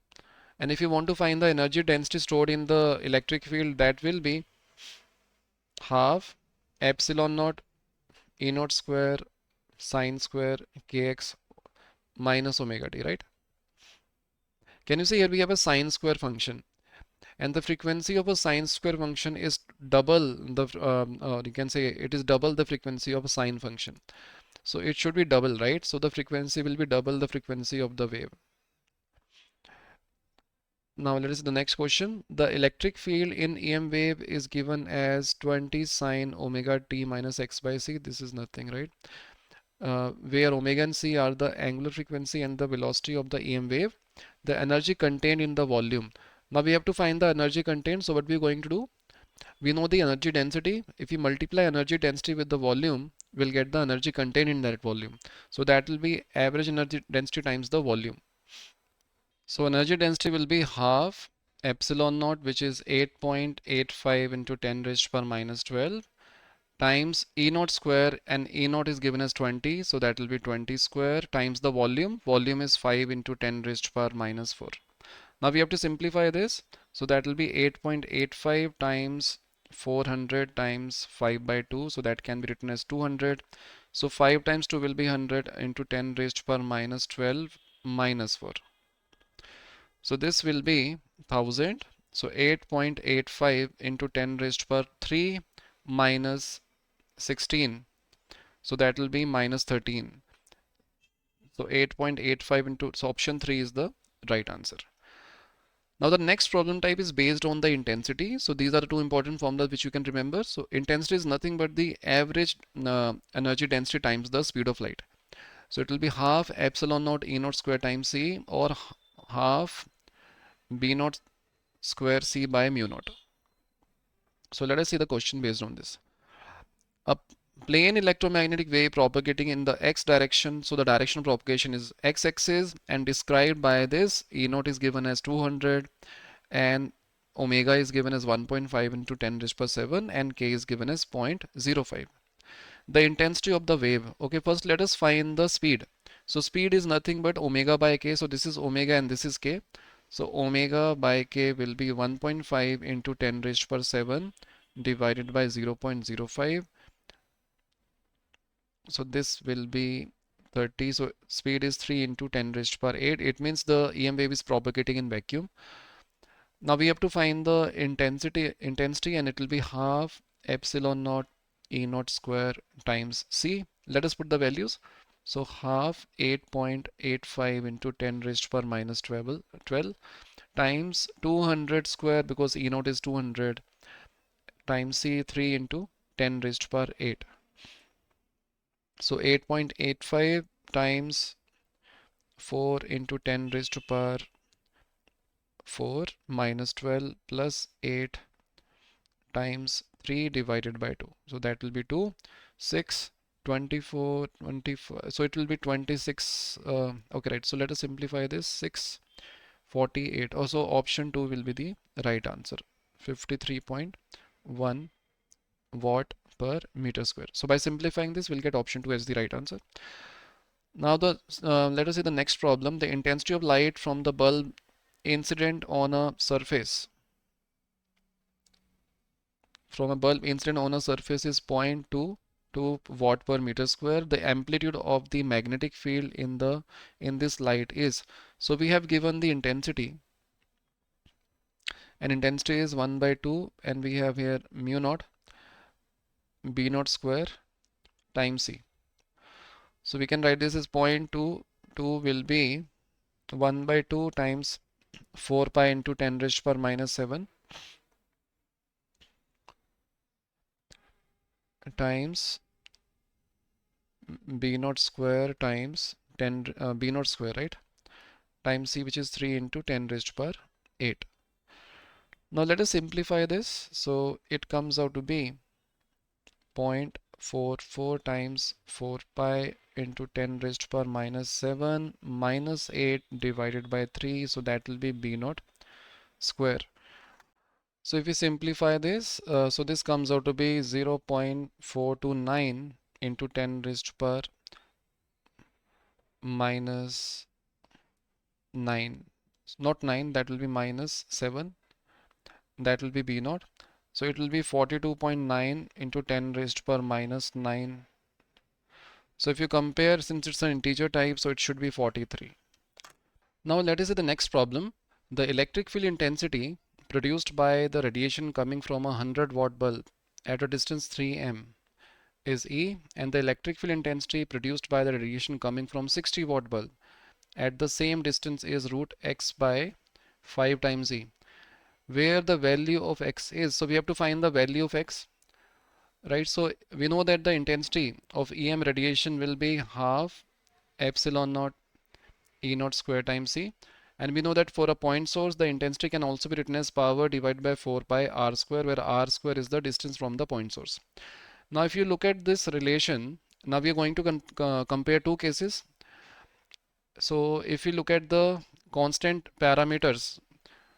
[SPEAKER 1] And if you want to find the energy density stored in the electric field, that will be half epsilon naught E naught square sine square kx minus omega t, right? Can you see here we have a sine square function, and the frequency of a sine square function is double the or you can say it is double the frequency of a sine function. So it should be double, right? So the frequency will be double the frequency of the wave. Now let us see the next question. The electric field in EM wave is given as 20 sine omega t minus x by c. This is nothing, right? Where omega and c are the angular frequency and the velocity of the EM wave, the energy contained in the volume. Now we have to find the energy contained. So what we are going to do? We know the energy density. If we multiply energy density with the volume, we'll get the energy contained in that volume. So that will be average energy density times the volume. So energy density will be half epsilon naught, which is 8.85 into 10 raised to power minus 12 times E naught square, and E naught is given as 20, so that will be 20 square times the volume. Volume is 5 into 10 raised to power minus 4. Now we have to simplify this, so that will be 8.85 times 400 times 5 by 2, so that can be written as 200. So 5 times 2 will be 100 into 10 raised to power minus 12 minus 4. So this will be 1000. So 8.85 into 10 raised to power 3 minus 16. So that will be minus 13. So 8.85 into, so option 3 is the right answer. Now the next problem type is based on the intensity. So these are the two important formulas which you can remember. So intensity is nothing but the average energy density times the speed of light. So it will be half epsilon naught E naught square times C, or half B naught square C by mu naught. So let us see the question based on this. A plane electromagnetic wave propagating in the x direction, so the direction of propagation is x-axis, and described by this, E naught is given as 200 and omega is given as 1.5 into 10 raised to the power 7 and k is given as 0.05. The intensity of the wave. Okay, first let us find the speed. So speed is nothing but omega by k. So this is omega and this is k. So omega by k will be 1.5 into 10 raised to the power 7 divided by 0.05. So this will be 30. So speed is 3 into 10 raised to the power 8. It means the EM wave is propagating in vacuum. Now we have to find the intensity, and it will be half epsilon naught E naught square times C. Let us put the values. So half 8.85 into 10 raised to the power minus 12 times 200 square, because E naught is 200, times C 3 into 10 raised to the power 8. So 8.85 times 4 into 10 raised to the power 4 minus 12 plus 8 times 3 divided by 2. So that will be 2, 6, 24, 24. So it will be 26. Okay, right. So let us simplify this. 6, 48. Also, option 2 will be the right answer. 53.1 watt per meter square. So by simplifying this, we'll get option 2 as the right answer. Now let us see the next problem. The intensity of light from the bulb incident on a surface from a bulb incident on a surface is 0.22 watt per meter square. The amplitude of the magnetic field in this light is, so we have given the intensity, and intensity is 1 by 2, and we have here mu naught b naught square times c. So we can write this as 0.22 will be 1 by 2 times 4 pi into 10 raised to power minus 7 times b naught square times 10 b naught square, right, times c, which is 3 into 10 raised to power 8. Now let us simplify this. So it comes out to be 0.44 times 4 pi into 10 raised to power minus 7 minus 8 divided by 3. So that will be b naught square. So if we simplify this, so this comes out to be 0.429 into 10 raised to power minus 9. Not 9, that will be minus 7. That will be b naught. So it will be 42.9 into 10 raised to power minus 9. So if you compare, since it's an integer type, so it should be 43. Now let us see the next problem. The electric field intensity produced by the radiation coming from a 100-watt bulb at a distance 3m is E, and the electric field intensity produced by the radiation coming from 60-watt bulb at the same distance is root x by 5 times E, where the value of x is. So we have to find the value of x, right? So we know that the intensity of EM radiation will be half epsilon naught E naught square times C, and we know that for a point source the intensity can also be written as power divided by 4 pi r square, where r square is the distance from the point source. Now if you look at this relation, now we are going to compare two cases. So if you look at the constant parameters,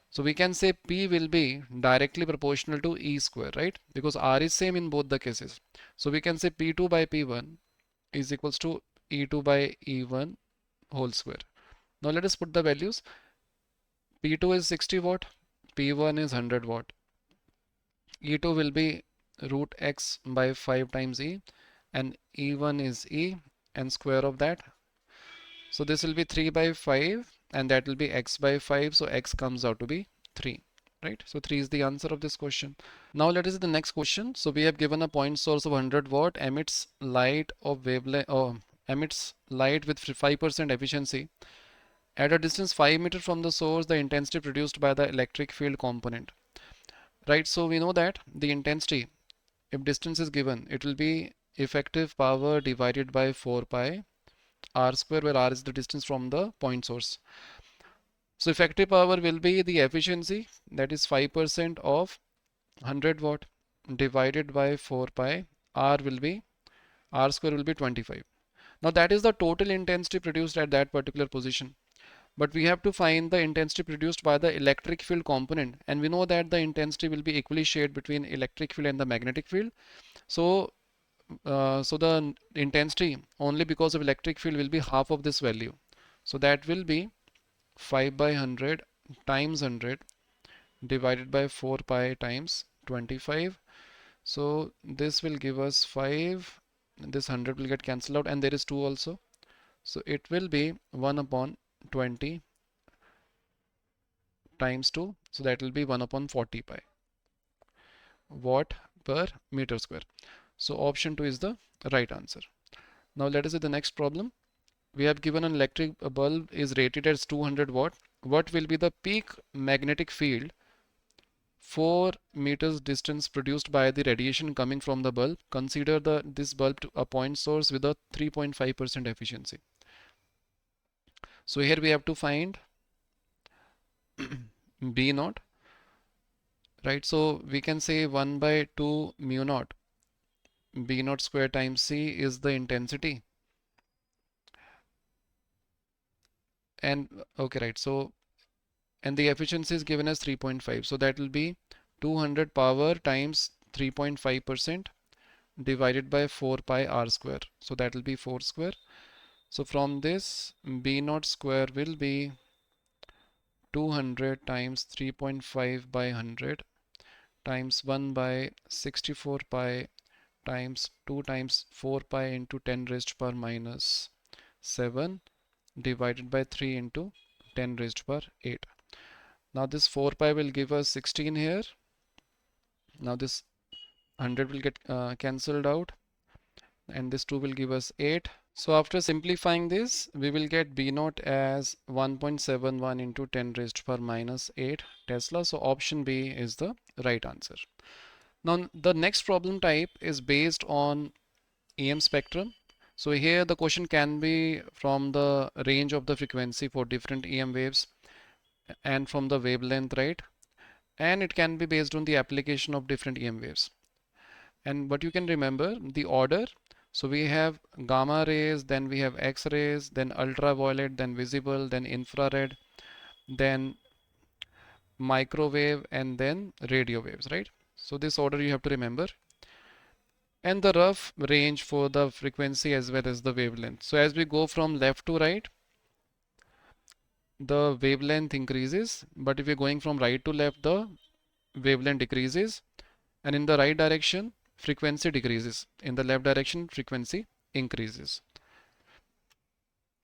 [SPEAKER 1] so we can say P will be directly proportional to E square, right? Because R is same in both the cases. So we can say P2 by P1 is equals to E2 by E1 whole square. Now let us put the values. P2 is 60 watt, P1 is 100 watt. E2 will be root x by 5 times E, and E1 is E and square of that. So this will be 3 by 5, and that will be x by 5. So x comes out to be 3, right? So 3 is the answer of this question. Now let us see the next question. So we have given a point source of 100 watt emits light of wavelength, emits light with 5% efficiency. At a distance 5 meters from the source, the intensity produced by the electric field component, right? So we know that the intensity, if distance is given, it will be effective power divided by 4 pi r square, where r is the distance from the point source. So effective power will be the efficiency, that is 5% of 100 watt divided by 4 pi, r will be, r square will be 25. Now that is the total intensity produced at that particular position. But we have to find the intensity produced by the electric field component, and we know that the intensity will be equally shared between electric field and the magnetic field. So so the intensity only because of electric field will be half of this value. So that will be 5 by 100 times 100 divided by 4 pi times 25. So this will give us 5. This 100 will get cancelled out, and there is 2 also. So it will be 1 upon 20 times 2. So that will be 1 upon 40 pi watt per meter square. So option 2 is the right answer. Now let us see the next problem. We have given an electric bulb is rated as 200 watt. What will be the peak magnetic field 4 meters distance produced by the radiation coming from the bulb? Consider this bulb to a point source with a 3.5% efficiency. So here we have to find B naught, right? So we can say 1 by 2 mu naught B naught square times C is the intensity. And okay, right. So and the efficiency is given as 3.5. So that will be 200 power times 3.5% divided by 4 pi r square. So that will be 4 square. So from this, B naught square will be 200 times 3.5 by 100 times 1 by 64 pi times 2 times 4 pi into 10 raised to power minus 7 divided by 3 into 10 raised to power 8. Now this 4 pi will give us 16 here. Now this 100 will get cancelled out, and this 2 will give us 8. So after simplifying this, we will get B naught as 1.71 into 10 raised to power minus 8 Tesla. So option B is the right answer. Now the next problem type is based on EM spectrum. So here the question can be from the range of the frequency for different EM waves and from the wavelength, right? And it can be based on the application of different EM waves. And but you can remember the order. So we have gamma rays, then we have X rays, then ultraviolet, then visible, then infrared, then microwave, and then radio waves, right? So this order you have to remember. And the rough range for the frequency as well as the wavelength. So as we go from left to right, the wavelength increases, but if you're going from right to left, the wavelength decreases, and in the right direction, frequency decreases. In the left direction, frequency increases.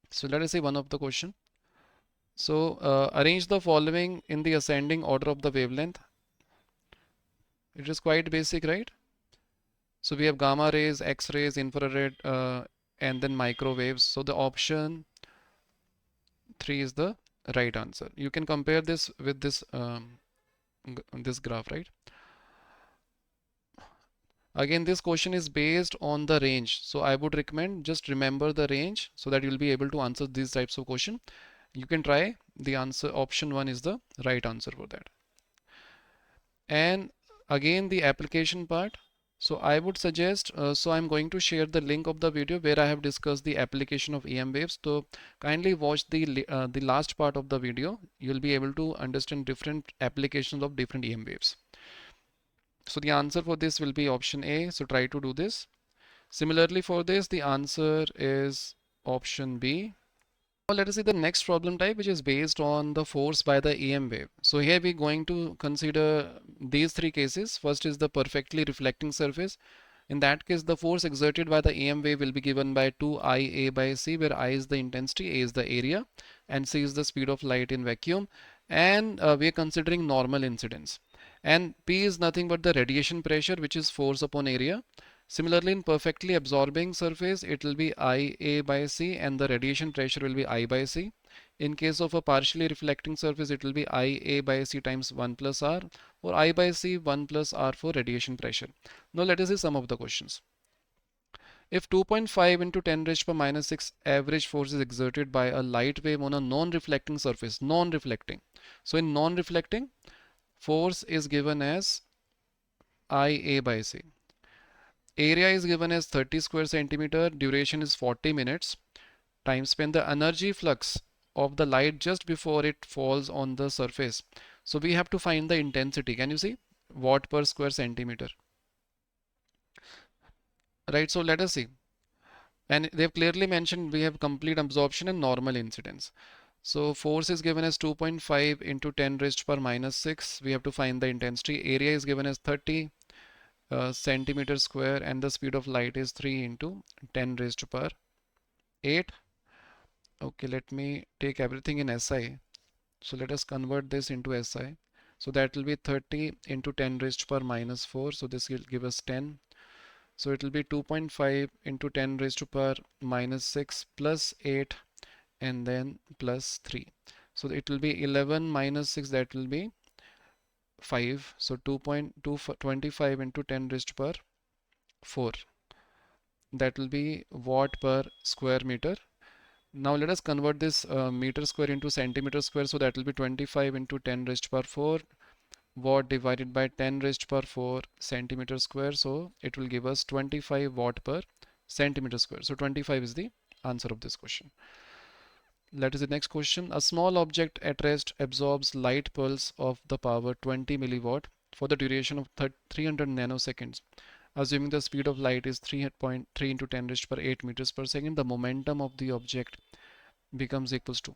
[SPEAKER 1] So let us see one of the question. So arrange the following in the ascending order of the wavelength. It is quite basic, right? So we have gamma rays, X rays, infrared, and then microwaves. So the option 3 is the right answer. You can compare this with this graph, right? Again, this question is based on the range. So I would recommend just remember the range so that you'll be able to answer these types of question. You can try the answer. Option 1 is the right answer for that. And again, the application part. So I would suggest, so I'm going to share the link of the video where I have discussed the application of EM waves. So kindly watch the last part of the video. You'll be able to understand different applications of different EM waves. So the answer for this will be option A. So try to do this. Similarly for this, the answer is option B. Now let us see the next problem type, which is based on the force by the EM wave. So here we're going to consider these three cases. First is the perfectly reflecting surface. In that case, the force exerted by the EM wave will be given by 2IA by C, where I is the intensity, A is the area, and C is the speed of light in vacuum. And we are considering normal incidence. And P is nothing but the radiation pressure, which is force upon area. Similarly, in perfectly absorbing surface, it will be IA by C, and the radiation pressure will be I by C. In case of a partially reflecting surface, it will be IA by C times 1 plus R, or I by C 1 plus R for radiation pressure. Now let us see some of the questions. If 2.5 into 10 raised to power minus 6 average force is exerted by a light wave on a non-reflecting surface, non-reflecting. So in non-reflecting, force is given as IA by C. Area is given as 30 square centimeter, duration is 40 minutes, time spent, the energy flux of the light just before it falls on the surface. So we have to find the intensity. Can you see? Watt per square centimeter. Right, so let us see. And they've clearly mentioned we have complete absorption and normal incidence. So force is given as 2.5 into 10 raised to power minus 6. We have to find the intensity. Area is given as 30 centimeter square, and the speed of light is 3 into 10 raised to power 8. Okay, let me take everything in SI. So let us convert this into SI. So that will be 30 into 10 raised to power minus 4. So this will give us 10. So it will be 2.5 into 10 raised to power minus 6 plus 8 and then plus 3. So it will be 11 minus 6, that will be 5. So 2.25 into 10 raised to power 4. That will be watt per square meter. Now let us convert this meter square into centimeter square. So that will be 25 into 10 raised to power 4 watt divided by 10 raised to power 4 centimeter square. So it will give us 25 watt per centimeter square. So 25 is the answer of this question. Let us see the next question. A small object at rest absorbs light pulse of the power 20 milliwatt for the duration of 300 nanoseconds. Assuming the speed of light is 3.3 into 10 raised to power 8 meters per second, the momentum of the object becomes equals to.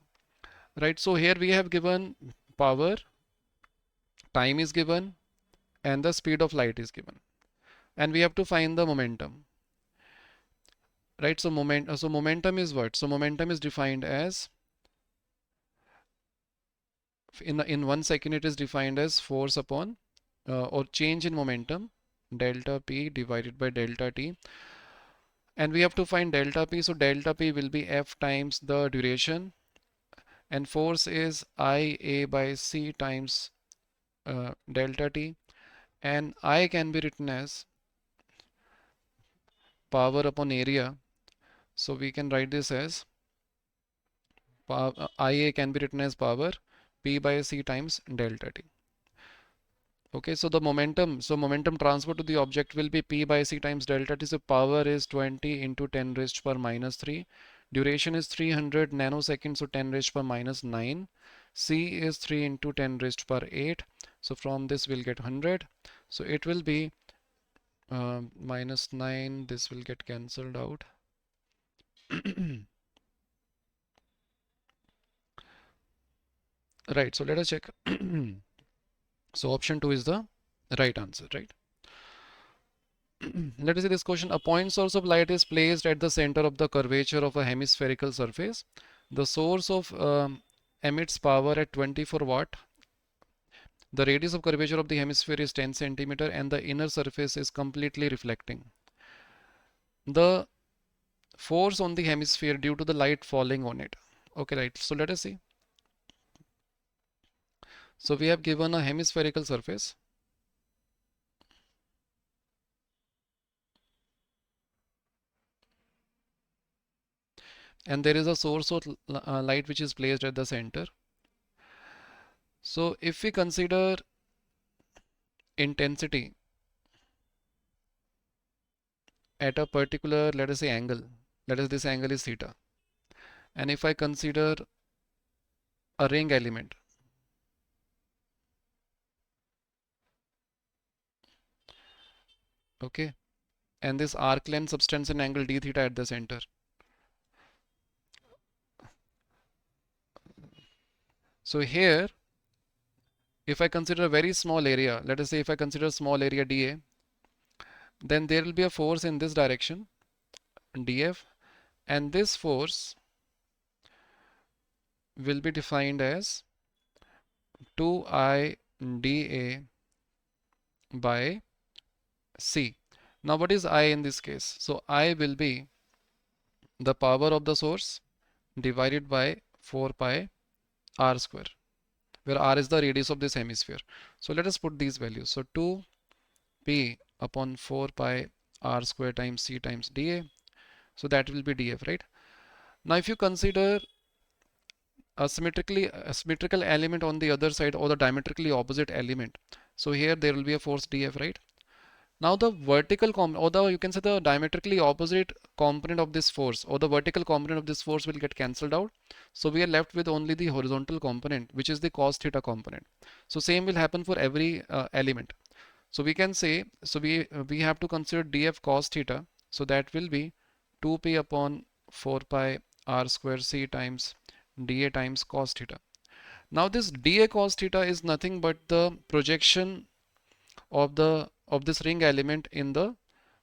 [SPEAKER 1] Right, so here we have given power, time is given, and the speed of light is given, and we have to find the momentum, right? So momentum is what? So momentum is defined as, in 1 second it is defined as force upon or change in momentum, delta p divided by delta t, and we have to find delta p. So delta p will be F times the duration, and force is IA by C times delta t, and I can be written as power upon area. So we can write this as IA can be written as power P by C times delta t. Okay, so momentum transfer to the object will be P by C times delta t. So power is 20 into 10 raised per minus 3. Duration is 300 nanoseconds, so 10 raised per minus 9. C is 3 into 10 raised per 8. So from this we'll get 100. So it will be minus 9. This will get cancelled out. Right, so let us check. So option 2 is the right answer, right? Let us see this question. A point source of light is placed at the center of the curvature of a hemispherical surface. The source of emits power at 24 watt. The radius of curvature of the hemisphere is 10 centimeter and the inner surface is completely reflecting. The force on the hemisphere due to the light falling on it. Okay, right. So let us see. So we have given a hemispherical surface. And there is a source of light which is placed at the center. So if we consider intensity at a particular, let us say, angle, let us this angle is theta, and if I consider a ring element, okay, and this arc length subtends an angle d theta at the center. So here, if I consider a very small area, let us say if I consider a small area dA, then there will be a force in this direction dF, and this force will be defined as 2I dA by C. Now what is I in this case? So I will be the power of the source divided by 4 pi r square, where r is the radius of this hemisphere. So let us put these values. So 2p upon 4 pi r square times c times dA. So that will be dF, right? Now if you consider a symmetrical element on the other side, or the diametrically opposite element, so here there will be a force dF, right? Now the vertical or the, you can say, the diametrically opposite component of this force, or the vertical component of this force, will get cancelled out. So we are left with only the horizontal component, which is the cos theta component. So same will happen for every element. So we can say, so we have to consider dF cos theta. So that will be 2p upon 4 pi r square c times dA times cos theta. Now this dA cos theta is nothing but the projection of this ring element in the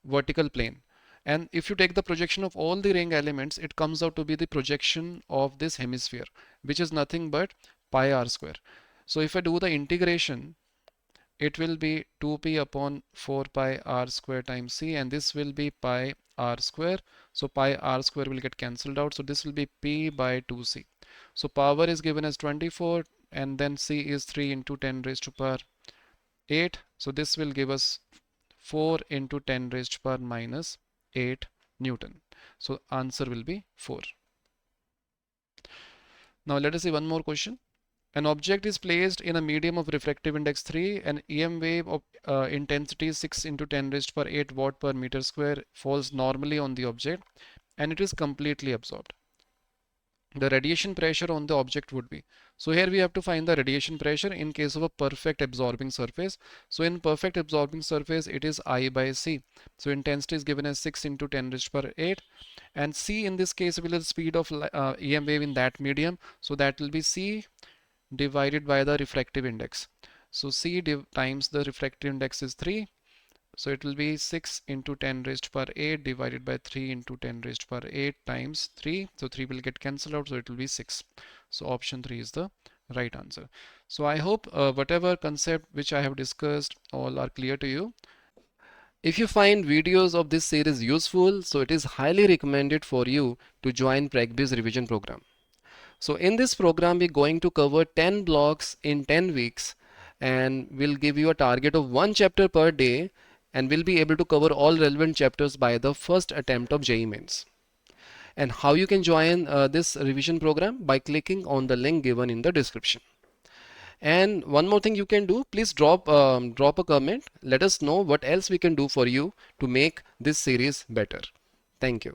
[SPEAKER 1] vertical plane. And if you take the projection of all the ring elements, it comes out to be the projection of this hemisphere, which is nothing but pi r square. So if I do the integration, it will be 2p upon 4 pi r square times c, and this will be pi r square. So pi r square will get cancelled out. So this will be p by 2c. So power is given as 24, and then c is 3 into 10 raised to power 8. So this will give us 4 into 10 raised to power minus 8 Newton. So answer will be 4. Now let us see one more question. An object is placed in a medium of refractive index 3. An EM wave of intensity 6 into 10 raised to power 8 watt per meter square falls normally on the object, and it is completely absorbed. The radiation pressure on the object would be. So here we have to find the radiation pressure in case of a perfect absorbing surface. So in perfect absorbing surface, it is I by C. So intensity is given as 6 into 10 raised to power 8, and C in this case will be the speed of EM wave in that medium. So that will be C divided by the refractive index. So C times the refractive index is 3. So it will be 6 into 10 raised to power 8 divided by 3 into 10 raised to power 8 times 3. So 3 will get cancelled out, so it will be 6. So option 3 is the right answer. So I hope whatever concept which I have discussed all are clear to you. If you find videos of this series useful, so it is highly recommended for you to join PracBee's revision program. So in this program, we're going to cover 10 blocks in 10 weeks, and we'll give you a target of 1 chapter per day, and we'll be able to cover all relevant chapters by the first attempt of JEE Mains. And how you can join this revision program? By clicking on the link given in the description. And one more thing you can do, please drop a comment. Let us know what else we can do for you to make this series better. Thank you.